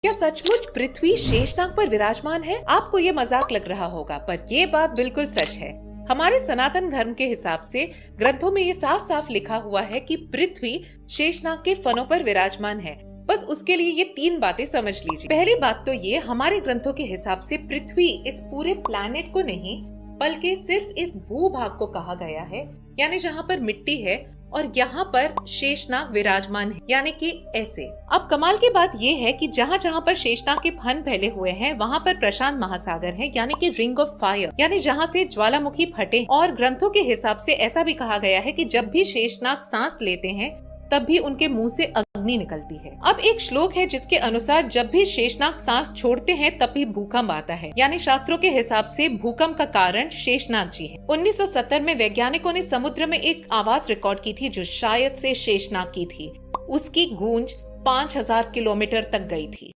क्या सचमुच पृथ्वी शेषनाग पर विराजमान है? आपको ये मजाक लग रहा होगा, पर ये बात बिल्कुल सच है। हमारे सनातन धर्म के हिसाब से ग्रंथों में ये साफ साफ लिखा हुआ है कि पृथ्वी शेषनाग के फनों पर विराजमान है। बस उसके लिए ये 3 बातें समझ लीजिए। पहली बात तो ये, हमारे ग्रंथों के हिसाब से पृथ्वी इस पूरे प्लैनेट को नहीं बल्कि सिर्फ इस भूभाग को कहा गया है, यानी जहाँ पर मिट्टी है और यहाँ पर शेषनाग विराजमान है, यानी कि ऐसे। अब कमाल की बात ये है कि जहाँ जहाँ पर शेषनाग के फन फैले हुए हैं वहाँ पर प्रशांत महासागर है, यानी कि रिंग ऑफ फायर, यानी जहाँ से ज्वालामुखी फटे। और ग्रंथों के हिसाब से ऐसा भी कहा गया है कि जब भी शेषनाग सांस लेते हैं तब भी उनके मुंह से अग्नि निकलती है। अब एक श्लोक है जिसके अनुसार जब भी शेषनाग सांस छोड़ते हैं तब भी भूकंप आता है, यानी शास्त्रों के हिसाब से भूकंप का कारण शेषनाग जी है। 1970 में वैज्ञानिकों ने समुद्र में एक आवाज रिकॉर्ड की थी जो शायद से शेषनाग की थी। उसकी गूंज 5000 किलोमीटर तक गई थी।